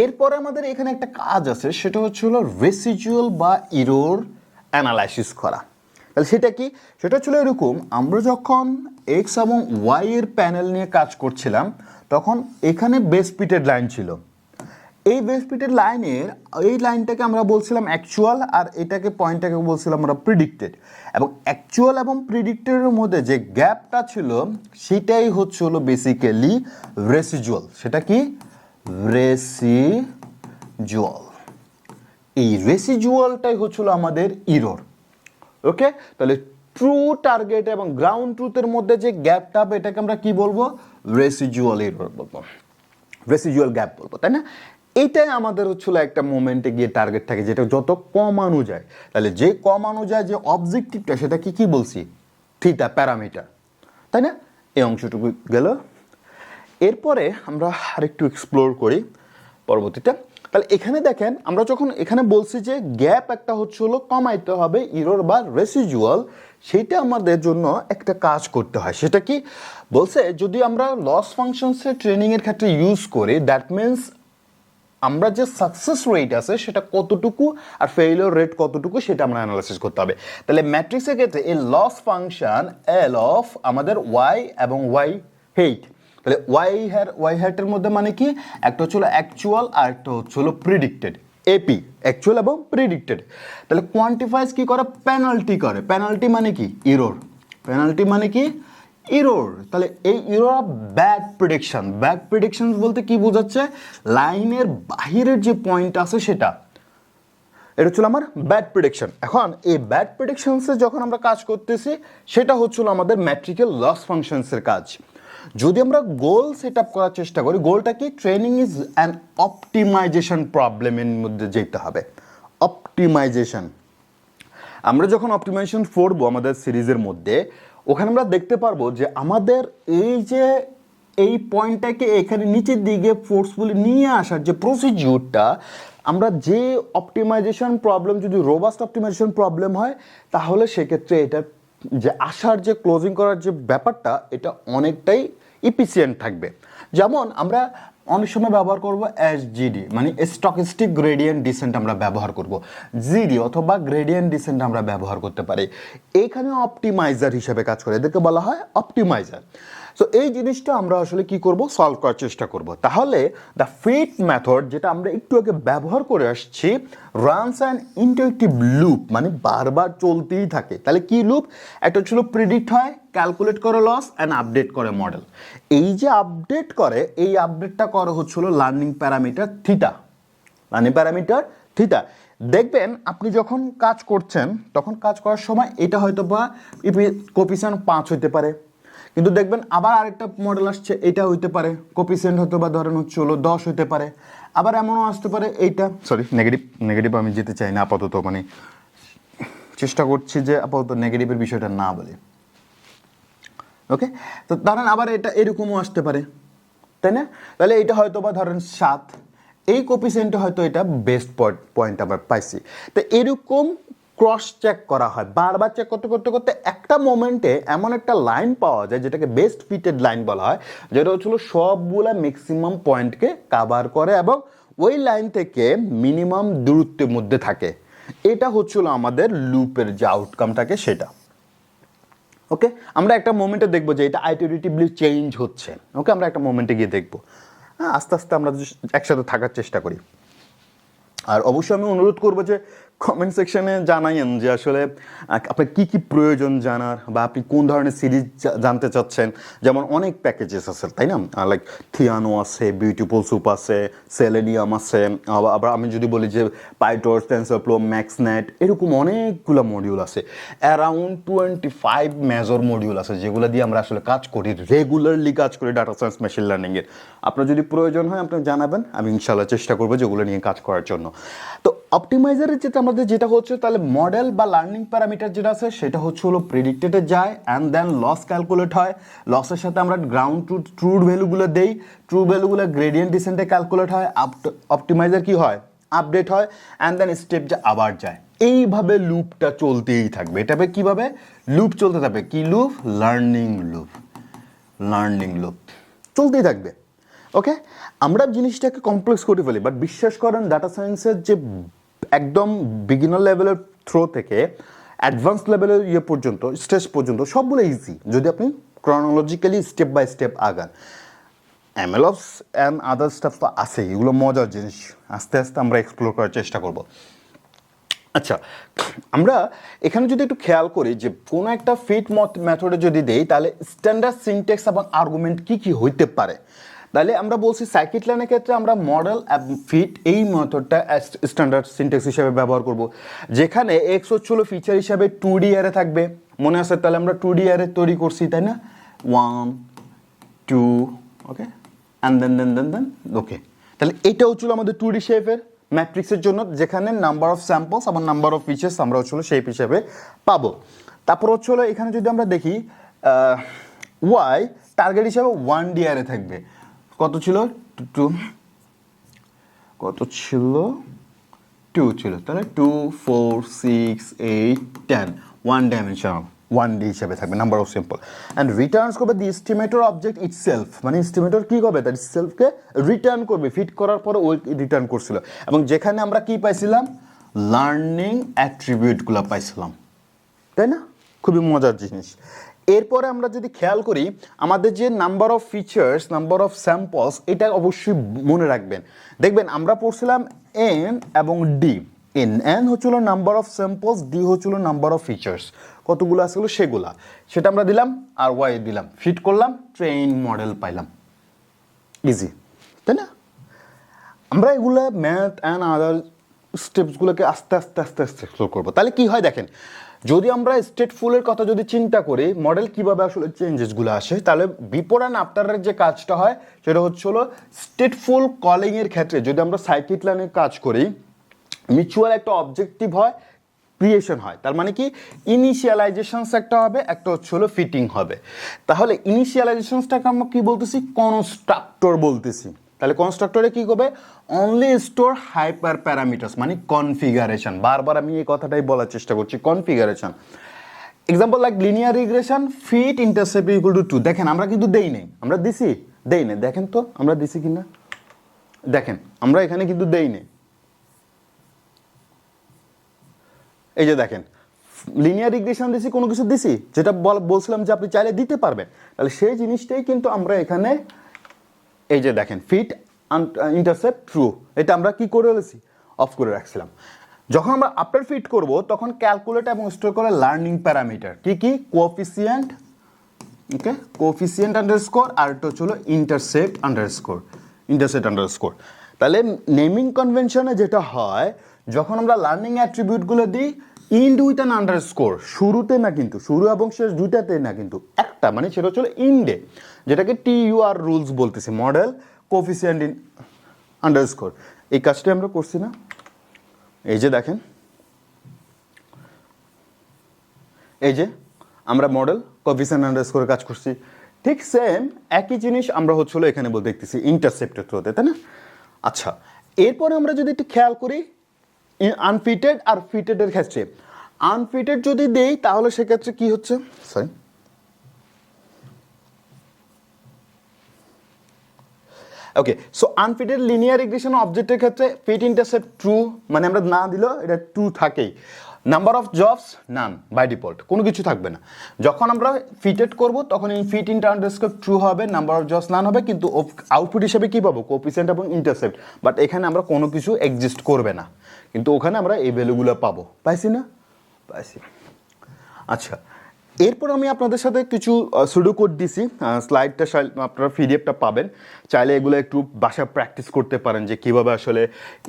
এরপরে আমাদের এখানে একটা কাজ আছে, সেটা হচ্ছে হলো রেসিডুয়াল বা ইরর অ্যানালাইসিস করা। তাহলে সেটা কি, সেটা ছিল এরকম, আমরা যখন এক্স এবং ওয়াই এর প্যানেল নিয়ে কাজ করছিলাম, তখন এখানে বেস ফিটেড লাইন ছিল। এই বেস ফিটেড লাইনের এই লাইনটাকে আমরা বলছিলাম অ্যাকচুয়াল, আর এটাকে পয়েন্টটাকে বলছিলাম আমরা প্রিডিক্টেড। এবং অ্যাকচুয়াল এবং প্রিডিক্টেডের মধ্যে যে গ্যাপটা ছিল সেটাই হলো বেসিক্যালি রেসিডুয়াল। সেটা কি, রেসিডুয়াল। এই রেসিডুয়ালটাই হলো আমাদের ইরর। ওকে, তাহলে ট্রু টার্গেট এবং গ্রাউন্ড ট্রুথের মধ্যে যে গ্যাপটা হবে এটাকে আমরা কি বলবো, রেসিডুয়াল এরর বলবো, রেসিডুয়াল গ্যাপ বলবো, তাই না। এইটাই আমাদের একটা মোমেন্টে গিয়ে টার্গেট থাকে, যেটা যত কমানো যায়। তাহলে যে কমানো যায় যে অবজেক্টিভটা, সেটা কি বলছি, থিটা প্যারামিটার, তাই না। এই অংশটুকু গেল। এরপরে আমরা আরেকটু এক্সপ্লোর করি পরবর্তীতে। তাহলে এখানে দেখেন, আমরা যখন এখানে বলছি যে গ্যাপ একটা হলো কমাইতে হবে, ইরর বা রেসিডুয়াল, সেইটা আমাদের জন্য একটা কাজ করতে হয়। সেটা কি বলছে, যদি আমরা লস ফাংশনসের ট্রেনিংয়ের ক্ষেত্রে ইউজ করি, দ্যাট মিনস আমরা যে সাকসেস রেট আছে সেটা কতটুকু আর ফেইলিওর রেট কতটুকু সেটা আমরা অ্যানালাইসিস করতে হবে। তাহলে ম্যাট্রিক্সের ক্ষেত্রে এই লস ফাংশন এল অফ আমাদের ওয়াই এবং ওয়াই হেইট, তাহলে ওয়াই হ্যাটের মধ্যে মানে কি, একটা হলো অ্যাকচুয়াল আর একটা হলো প্রিডিক্টেড, এপি অ্যাকচুয়াল এবং প্রিডিক্টেড। তাহলে কোয়ান্টিফাইজ কি করে, পেনাল্টি করে। পেনাল্টি মানে কি, ইরর। পেনাল্টি মানে কি, ইরর। তাহলে এই ইরর অফ ব্যাড প্রেডিকশন বলতে কি বোঝাচ্ছে, লাইনের বাহিরের যে পয়েন্ট আছে সেটা, এটা হচ্ছিল আমার ব্যাড প্রেডিকশন। এখন এই ব্যাড প্রেডিকশনসে যখন আমরা কাজ করতেছি, সেটা হচ্ছিল আমাদের ম্যাট্রিক্যাল লস ফাংশনসের কাজ। যদি আমরা গোল সেট আপ করার চেষ্টা করি, গোলটা কি, ট্রেনিং ইজ অ্যান অপটিমাইজেশন প্রবলেমের মধ্যে যেতে হবে। অপটিমাইজেশন, আমরা যখন অপটিমাইজেশন পড়বো আমাদের সিরিজের মধ্যে, ওখানে আমরা দেখতে পারবো যে আমাদের এই পয়েন্টটাকে এখানে নিচের দিকে ফোর্সফুলি নিয়ে আসার যে প্রসিডিউরটা, আমরা যে অপটিমাইজেশন প্রবলেম, যদি রোবাস্ট অপটিমাইজেশন প্রবলেম হয়, তাহলে সেক্ষেত্রে এটা যে আসার যে ক্লোজিং করার যে ব্যাপারটা, এটা অনেকটাই ইফিসিয়েন্ট থাকবে। যেমন আমরা অনেক সময় ব্যবহার করব এসজিডি, মানে স্টকিস্টিক গ্রেডিয়েন্ট ডিসেন্ট আমরা ব্যবহার করব, জিডি অথবা গ্রেডিয়েন্ট ডিসেন্ট আমরা ব্যবহার করতে পারি। এইখানে অপটিমাইজার হিসেবে কাজ করে, এদেরকে বলা হয় অপটিমাইজার। সো এই জিনিসটা আমরা আসলে কি করব, সলভ করার চেষ্টা করব। তাহলে দ্য ফিট মেথড, যেটা আমরা একটু আগে ব্যবহার করে আসছি, রানস অ্যান ইন্টারেক্টিভ লুপ, মানে বারবার চলতেই থাকে। তাহলে কি লুপ, একটা ছিল প্রিডিক্ট হয়, ক্যালকুলেট করে লস, অ্যান্ড আপডেট করে মডেল। এই যে আপডেট করে, এই আপডেটটা করে হচ্ছিল learning parameter theta, learning parameter theta. দেখবেন আপনি যখন কাজ করছেন, তখন কাজ করার সময় এটা হয়তো বা কোফিসিয়েন্ট 5 হইতে পারে, কিন্তু দেখবেন আবার আরেকটা মডেল আসছে, এটা হইতে পারে কোফিসিয়েন্ট হয়তো বা ধরেন হলো 10 হইতে পারে। আবার এমনও আসতে পারে, এইটা নেগেটিভ আমি যেতে চাই না আপাতত, মানে চেষ্টা করছি যে আপাতত নেগেটিভের বিষয়টা না বলি। ওকে, তো ধরেন আবার এটা এরকমও আসতে পারে, তাই না। তাহলে এটা হয়তো বা ধরেন 7, এই কোফিসিয়েন্টে হয়তো এটা বেস্ট পয়েন্ট আবার পাইছি। তো এরকম ক্রস চেক করা হয়, বারবার চেক করতে করতে করতে একটা মোমেন্টে এমন একটা লাইন পাওয়া যায়, যেটাকে বেস্ট ফিটেড লাইন বলা হয়, যেটা হচ্ছিল সবগুলা ম্যাক্সিমাম পয়েন্টকে কাভার করে এবং ওই লাইন থেকে মিনিমাম দূরত্বের মধ্যে থাকে। এটা হচ্ছিল আমাদের লুপের যে আউটকামটাকে সেটা। ওকে, আমরা একটা মোমেন্টে দেখবো যে এটা আইটারেটিভলি চেঞ্জ হচ্ছে। ওকে, আমরা একটা মোমেন্টে গিয়ে দেখবো। হ্যাঁ, আস্তে আস্তে আমরা একসাথে থাকার চেষ্টা করি। আর অবশ্যই আমি অনুরোধ করবো যে কমেন্ট সেকশনে জানাইন যে আসলে আপনার কী কী প্রয়োজন জানার, বা আপনি কোন ধরনের সিরিজ জানতে চাচ্ছেন। যেমন অনেক প্যাকেজেস আছে, তাই না? লাইক থিয়ানো আছে, বিউটিফুল সুপ আছে, সেলেনিয়াম আছে, আবার আমি যদি বলি যে পাইটর্স, টেনসরফ্লো, ম্যাক্সনেট, এরকম অনেকগুলো মডিউল আছে। অ্যারাউন্ড 25 মেজর মডিউল আছে যেগুলো দিয়ে আমরা আসলে কাজ করি, রেগুলারলি কাজ করি ডাটা সায়েন্স মেশিন লার্নিংয়ের। আপনার যদি প্রয়োজন হয় আপনি জানাবেন, আমি ইনশাল্লাহ চেষ্টা করবো যেগুলো নিয়ে কাজ করার জন্য। তো অপটিমাইজারের যেটা হচ্ছে, তাহলে মডেল বা লার্নিং প্যারামিটার যেটা আছে সেটা হলো প্রেডিক্টেডে যায় অ্যান্ড দেন লস ক্যালকুলেট হয়। লসের সাথে আমরা গ্রাউন্ড ট্রু ভ্যালুগুলো দেই, ট্রু ভ্যালুগুলো গ্রেডিয়েন্ট ডিসেন্টে ক্যালকুলেট হয়। অপটিমাইজার কি হয়, আপডেট হয় অ্যান্ড দেন স্টেপ আবার যায়। এইভাবে লুপটা চলতেই থাকবে। এটাবে কিভাবে লুপ চলতে থাকবে, কি লুপ, লার্নিং লুপ চলতেই থাকবে। ওকে, আমরা জিনিসটাকে কমপ্লেক্স করে ফেলি, বাট বিশ্বাস করেন ডাটা সায়েন্সের যে একদম বিগিনার লেভেলের থ্রো থেকে অ্যাডভান্স লেভেলের পর্যন্ত, স্টেজ পর্যন্ত সবগুলো ইজি যদি আপনি ক্রনোলজিক্যালি স্টেপ বাই স্টেপ আগান। এমএলঅপস অ্যান্ড আদার স্টাফ তো আছে, এগুলো মজার জিনিস, আস্তে আস্তে আমরা এক্সপ্লোর করার চেষ্টা করব। আচ্ছা, আমরা এখানে যদি একটু খেয়াল করি যে কোনো একটা ফিট মেথডে যদি দেই তাহলে স্ট্যান্ডার্ড সিনট্যাক্স এবং আর্গুমেন্ট কি কি হইতে পারে। তাহলে আমরা বলছি সাইকিটলানের ক্ষেত্রে আমরা মডেল ফিট এই মেথডটা স্ট্যান্ডার্ড সিনট্যাক্স হিসেবে ব্যবহার করব, যেখানে এক্স হচ্ছিল ফিচার হিসাবে 2D অ্যারে থাকবে। মনে আছে? তাহলে আমরা 2D অ্যারে তৈরি করছি, তাই না? 1 2, ওকে, অ্যান্ড দেন ওকে। তাহলে এটা হচ্ছিল আমাদের 2D শেপের ম্যাট্রিক্সের জন্য, যেখানে নাম্বার অফ স্যাম্পলস এবং নাম্বার অফ ফিচার্স আমরা হচ্ছিল শেপ হিসেবে পাবো। তারপর হচ্ছিল এখানে যদি আমরা দেখি ওয়াই টার্গেট হিসাবে 1D অ্যারে থাকবে। কত ছিল? 2, কত ছিল? 2 ছিল। তাহলে 2 4 6 8 10 1 ডাইমেনশনাল 1D হিসেবে থাকবে, number of simple. And Returns করবে দি এস্টিমেটর অবজেক্ট ইটসেলফ, মানে এস্টিমেটর কি করবে, তার সেলফকে রিটার্ন করবে, ফিট করার পরে ওই রিটার্ন করছিল। এবং যেখানে আমরা কি পাইছিলাম, লার্নিং অ্যাট্রিবিউটগুলো পাইছিলাম, তাই না? খুবই মজার জিনিস। এরপরে আমরা যদি খেয়াল করি আমাদের যে number of features, number of samples, এটা অবশ্যই মনে রাখবেন। দেখবেন আমরা পড়ছিলাম এন এবং ডি। এন হচ্ছিল নাম্বার অফ স্যাম্পলস, ডি হচ্ছিল নাম্বার অফ ফিচার্স, কতগুলো আসছিল সেগুলা, সেটা আমরা দিলাম, আর ওয়াই দিলাম, ফিট করলাম, ট্রেন মডেল পাইলাম। ইজি, তাই না? আমরা এগুলো ম্যাথ অ্যান্ড আদার স্টেপসগুলোকে আস্তে আস্তে এক্সপ্লোর করবো। তাহলে কি হয় দেখেন, যদি আমরা স্টেটফুলের কথা যদি চিন্তা করি, মডেল কিভাবে আসলে চেঞ্জেসগুলো আসে, তাহলে বিফোর অ্যান্ড আফটারের যে কাজটা হয় সেটা হলো স্টেটফুল কলিংয়ের ক্ষেত্রে যদি আমরা সাইকিটলানে কাজ করি, মিউচুয়াল একটা অবজেক্টিভ হয়, ক্রিয়েশন হয়। তার মানে কি, ইনিশিয়ালাইজেশনস একটা হবে, একটা হলো ফিটিং হবে। তাহলে ইনিশিয়ালাইজেশনসটাকে আমরা কি বলতেছি, কনস্ট্রাক্টর বলতেছি। তাহলে কনস্ট্রাক্টরে কি করবে, অনলি স্টোর হাইপার প্যারামিটার্স, মানে কনফিগারেশন। বারবার আমি এই কথাটাই বলার চেষ্টা করছি, configuration. Example like linear regression, fit intercept equal to 2। দেখেন আমরা কিন্তু দেই নেই, আমরা দিছি, দেই নেই, দেখেন তো আমরা দিছি কিনা, দেখেন আমরা এখানে কিন্তু দেই নেই। এই যে দেখেন, লিনিয়ার রিগ্রেশন দিছি, কোনো কিছু দিছি যেটা বলছিলাম যে আপনি চাইলে দিতে পারবেন, তাহলে সেই জিনিসটাই কিন্তু আমরা এখানে, এই যে দেখেন ফিট ইন্টারসেপ্ট ট্রু, এটা আমরা কি করে রেখেছি, অফ করে রাখছিলাম। যখন আমরা আফটার ফিট করব তখন ক্যালকুলেট এবং স্টোর করে লার্নিং প্যারামিটার কি কি, কোএফিসিয়েন্ট, ওকে, কোএফিসিয়েন্ট আন্ডারস্কোর, আর এটা হলো ইন্টারসেপ্ট আন্ডারস্কোর। তাহলে নেমিং কনভেনশনে যেটা হয়, যখন আমরা লার্নিং অ্যাট্রিবিউটগুলো দিই, ইন্ড উইথ অ্যান আন্ডারস্কোর, শুরুতে না কিন্তু, শুরু এবং শেষ দুইটাতে না কিন্তু, একটা, মানে সেটা হচ্ছে ইন্ডে, যেটাকে TUR রুলস বলতেছি, মডেল কোএফিসিয়েন্ট আন্ডারস্কোর। এই কাজটা আমরা করছি না, এই যে দেখেন, এই যে আমরা মডেল কোএফিসিয়েন্ট আন্ডারস্কোরের কাজ করছি, ঠিক সেম একই জিনিস আমরা হচ্ছিল এখানে দেখতেছি ইন্টারসেপ্টের থ্রুতে, তাই না? আচ্ছা, এরপরে আমরা যদি একটু খেয়াল করি আনফিটেড আর ফিটেডের ক্ষেত্রে, আনফিটেড যদি দেই তাহলে সেক্ষেত্রে কি হচ্ছে, সরি, ওকে, সো আনফিটেড লিনিয়ার রিগ্রেশন অবজেক্টের ক্ষেত্রে ফিট ইন্টারসেপ্ট ট্রু, মানে আমরা না দিলেও এটা ট্রু থাকেই। Number of jobs none, by default কোনো কিছু থাকবে না। যখন আমরা ফিটেড করব তখন এই ফিট ইন্টু আন্ডারস্কোর ট্রু হবে, নাম্বার অফ জবস নান হবে, কিন্তু আউটপুট হিসেবে কী পাবো, কোএফিসিয়েন্ট এবং ইন্টারসেপ্ট। বাট এখানে আমরা কোনো কিছু এক্সিস্ট করবে না, কিন্তু ওখানে আমরা এই ভ্যালুগুলো পাবো। পাইছি না? পাইছি। আচ্ছা, এরপর আমি আপনাদের সাথে কিছু সুডো কোড দিছি, স্লাইডটা আপনারা পিডিএফটা পাবেন, চাইলে এগুলো একটু বাসায় প্র্যাকটিস করতে পারেন যে কীভাবে আসলে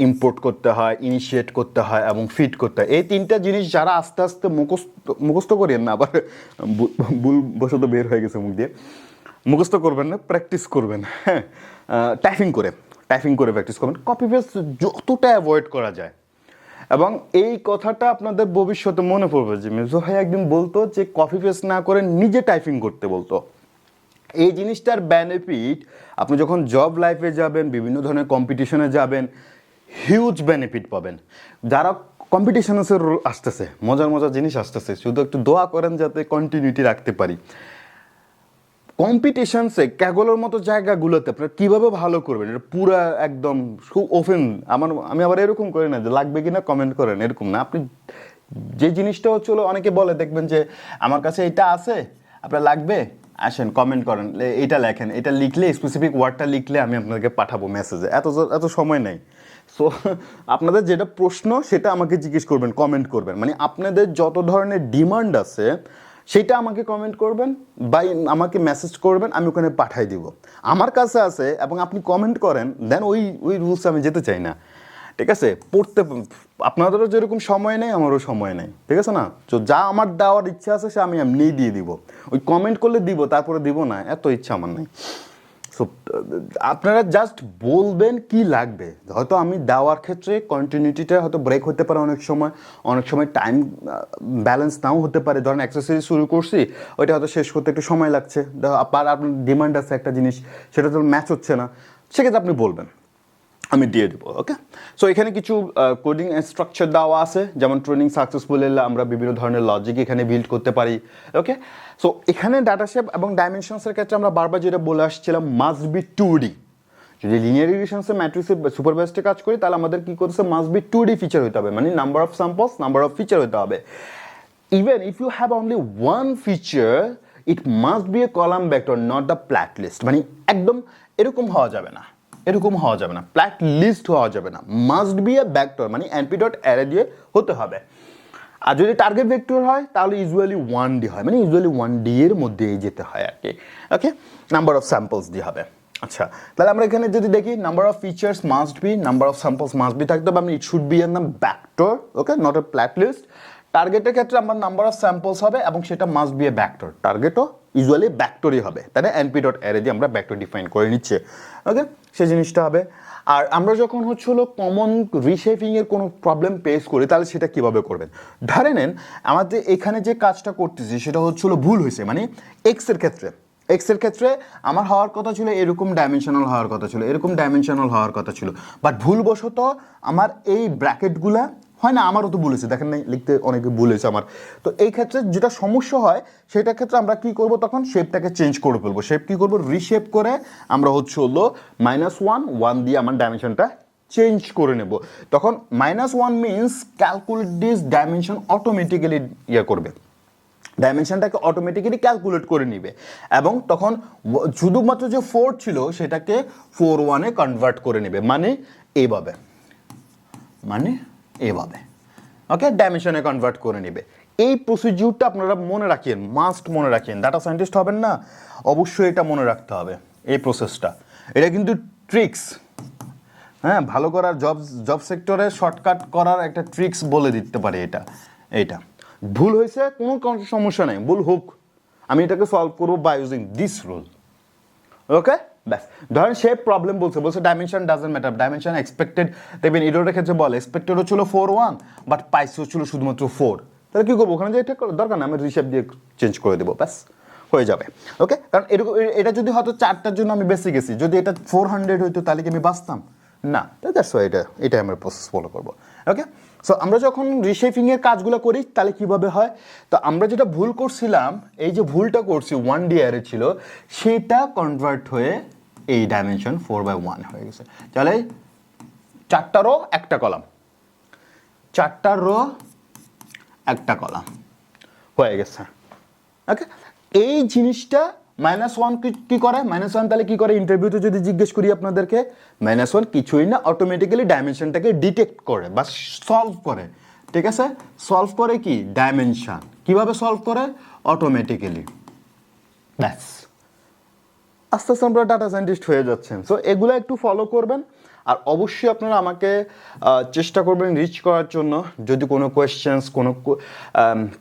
ইম্পোর্ট করতে হয়, ইনিশিয়েট করতে হয় এবং ফিট করতে হয়। এই তিনটা জিনিস যারা আস্তে আস্তে মুখস্থ করেন না, আবার ভুল বশত বের হয়ে গেছে মুখ দিয়ে, মুখস্থ করবেন না, প্র্যাকটিস করবেন। হ্যাঁ, টাইপিং করে প্র্যাকটিস করবেন, কপি পেস্ট যতটা অ্যাভয়েড করা যায়। এবং এই কথাটা আপনাদের ভবিষ্যতে মনে পড়বে যে মেজো ভাই একদিন বলতো যে কপি পেস্ট না করে নিজে টাইপিং করতে বলতো। এই জিনিসটার বেনিফিট আপনি যখন জব লাইফে যাবেন, বিভিন্ন ধরনের কম্পিটিশনে যাবেন, হিউজ বেনিফিট পাবেন। যারা কম্পিটিশনে আসতেছে, মজার জিনিস আসতেছে, শুধু একটু দোয়া করেন যাতে কন্টিনিউটি রাখতে পারি। কম্পিটিশনসে ক্যাগলের মতো জায়গাগুলোতে আপনারা কীভাবে ভালো করবেন, এটা পুরা একদম ওপেন। আমি আবার এরকম করি না যে লাগবে কিনা কমেন্ট করেন, এরকম না। আপনি যে জিনিসটা হচ্ছে অনেকে বলে দেখবেন যে আমার কাছে এটা আছে, আপনার লাগবে, আসেন কমেন্ট করেন, এটা লেখেন, এটা লিখলে স্পেসিফিক ওয়ার্ডটা লিখলে আমি আপনাকে পাঠাবো মেসেজে, এত সময় নেই। সো আপনাদের যেটা প্রশ্ন সেটা আমাকে জিজ্ঞেস করবেন, কমেন্ট করবেন, মানে আপনাদের যত ধরনের ডিমান্ড আছে সেটা আমাকে কমেন্ট করবেন বা আমাকে মেসেজ করবেন, আমি ওখানে পাঠাই দিব। আমার কাছে আছে এবং আপনি কমেন্ট করেন, দেন ওই রুলস আমি যেতে চাই না, ঠিক আছে? আপনাদেরও যেরকম সময় নেই, আমারও সময় নেই, ঠিক আছে না? তো যা আমার দেওয়ার ইচ্ছা আছে সে আমি এমনিই দিয়ে দিব, ওই কমেন্ট করলে দিব, তারপরে দিব না, এত ইচ্ছা আমার নেই। সো আপনারা জাস্ট বলবেন কি লাগবে। হয়তো আমি দেওয়ার ক্ষেত্রে কন্টিনিউটিটা হয়তো ব্রেক হতে পারে, অনেক সময় টাইম ব্যালেন্স নাও হতে পারে। ধরেন এক্সারসাইজ শুরু করছি, ওইটা হয়তো শেষ করতে একটু সময় লাগছে, আপনার ডিমান্ড আছে একটা জিনিস, সেটা তো ম্যাচ হচ্ছে না, সেক্ষেত্রে আপনি বলবেন, আমি দিয়ে দেবো। ওকে, সো এখানে কিছু কোডিং স্ট্রাকচার দেওয়া আছে, যেমন ট্রেনিং সাকসেসফুল হলে আমরা বিভিন্ন ধরনের লজিক এখানে বিল্ড করতে পারি। ওকে, সো এখানে ডাটা শেপ এবং ডাইমেনশনসের ক্ষেত্রে আমরা বারবার যেটা বলে আসছিলাম, মাস্ট বি 2D। যদি লিনিয়ার রিলেশনসে ম্যাট্রিক্সে সুপারভাইজডে কাজ করি, তাহলে আমাদের কী করছে, মাস্ট বি 2D ফিচার হতে হবে, মানে number of samples, number of feature হতে হবে। Even if you have only one feature, it must be a column vector, not the flat list. মানে একদম এরকম হওয়া যাবে না, প্ল্যাট লিস্ট হওয়া যাবে না, মাস্ট বি এ ভেক্টর, মানে এনপি ডট অ্যারে দিয়ে হতে হবে। আর যদি টার্গেট ভেক্টর হয় তাহলে ইউজুয়ালি 1D হয়, মানে ইউজুয়ালি 1D এর মধ্যেই যেতে হয় আর কি। ওকে, নাম্বার অফ স্যাম্পলস দিয়ে হবে। আচ্ছা, তাহলে আমরা এখানে যদি দেখি, number of features must be, number of samples must be থাকতে হবে, ইট শুড বি এর নাম vector, okay, not a flat list. টার্গেটের ক্ষেত্রে আমার নাম্বার অফ স্যাম্পলস হবে এবং সেটা মাস্ট বি এ ভেক্টর, টার্গেটও ইউজুয়ালি ভেক্টরই হবে, তাই না? এনপি ডট অ্যারে দিয়ে আমরা ভেক্টর ডিফাইন করে নিচ্ছি। ওকে, সেই জিনিসটা হবে। আর আমরা যখন কমন রিশেপিংয়ের কোনো প্রবলেম ফেস করি, তাহলে সেটা কীভাবে করবেন? ধরে নেন আমাদের এখানে যে কাজটা করতেছি সেটা ভুল হয়েছে, মানে এক্সের ক্ষেত্রে আমার হওয়ার কথা ছিল এরকম ডাইমেনশনাল হওয়ার কথা ছিল, বাট ভুলবশত আমার এই ব্র্যাকেটগুলা হয় না, আমারও তো বলেছে, দেখেন নাই লিখতে অনেকে বলেছে আমার। তো এই ক্ষেত্রে যেটা সমস্যা হয় সেটার ক্ষেত্রে আমরা কি করব, তখন শেপটাকে চেঞ্জ করে ফেলবো। শেপ কি করব, রিশেপ করে আমরা -1 দিয়ে আমার ডাইমেনশনটা চেঞ্জ করে নেব। তখন -1 means calculate this dimension, automatically করবে, ডাইমেনশনটাকে অটোমেটিক্যালি ক্যালকুলেট করে নিবে, এবং তখন শুধুমাত্র যে 4 ছিল সেটাকে 4-1-এ কনভার্ট করে নেবে, মানে এইভাবে, ওকে, ডাইমেনশনে কনভার্ট করে নেবে। এই প্রসিডিউরটা আপনারা মাস্ট মনে রাখেন। ডাটা সায়েন্টিস্ট হবেন না, অবশ্যই এটা মনে রাখতে হবে, এই প্রসেসটা। এটা কিন্তু ট্রিক্স, হ্যাঁ, ভালো করার জব সেক্টরে শর্টকাট করার একটা ট্রিক্স বলে দিতে পারে এটা। ভুল হয়েছে, কোনো সমস্যা নেই, ভুল হোক, আমি এটাকে সলভ করবো বাই ইউজিং দিস রুল। ওকে, ব্যাস। ধরেন সে প্রবলেম বলছে dimension doesn't matter, dimension expected, দেখবেন এটার ক্ষেত্রে বলে এক্সপেক্টেড হচ্ছিল 4-1, বাট পাইছে হচ্ছিল শুধুমাত্র 4। তাহলে কি করবো, ওখানে যে এটা দরকার না, আমি রিশেপ দিয়ে চেঞ্জ করে দেবো, ব্যাস হয়ে যাবে। ওকে, কারণ এরকম এটা যদি হয়তো 4টার জন্য আমি বেঁচে গেছি, যদি এটা 400 হইতো তাহলে কি আমি বাঁচতাম না? দ্যাটস ওয়াই এটাই আমরা প্রসেস ফলো করবো। ওকে, সো আমরা যখন রিশেপিংয়ের কাজগুলো করি তাহলে কিভাবে হয়, তো আমরা যেটা ভুল করছিলাম, এই যে ভুলটা করছি 1D অ্যারে ছিল, সেটা কনভার্ট হয়ে এই ডাইমেনশন 4/1 হয়ে গেছে। তাহলে 4টা রো 1টা কলাম, 4টা রো একটা কলাম হয়ে গেছে। ওকে, এই জিনিসটা -1 কি করে, -1 তাহলে কি করে, ইন্টারভিউতে যদি জিজ্ঞেস করি আপনাদেরকে, -1 কিছুই না, অটোমেটিক্যালি ডাইমেনশনটাকে ডিটেক্ট করে বা সলভ করে। ঠিক আছে, সলভ করে কি ডাইমেনশন, কিভাবে সলভ করে, অটোমেটিক্যালি। ব্যাস, আস্তে আস্তে আমরা ডাটা সায়েন্টিস্ট হয়ে যাচ্ছেন। সো এগুলো একটু ফলো করবেন, আর অবশ্যই আপনারা আমাকে চেষ্টা করবেন রিচ করার জন্য। যদি কোনো কোয়েশ্চেন্স,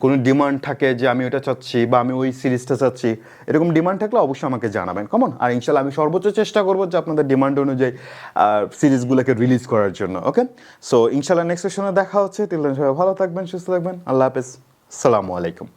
কোনো ডিমান্ড থাকে যে আমি ওটা চাচ্ছি বা আমি ওই সিরিজটা চাচ্ছি, এরকম ডিমান্ড থাকলে অবশ্যই আমাকে জানাবেন, কমন। আর ইনশাল্লাহ আমি সর্বোচ্চ চেষ্টা করবো যে আপনাদের ডিমান্ড অনুযায়ী সিরিজগুলোকে রিলিজ করার জন্য। ওকে, সো ইনশাল্লাহ নেক্সট সেশনে দেখা হচ্ছে। তিল দিন সবাই ভালো থাকবেন, সুস্থ থাকবেন। আল্লাহ হাফেজ, আসসালামু আলাইকুম।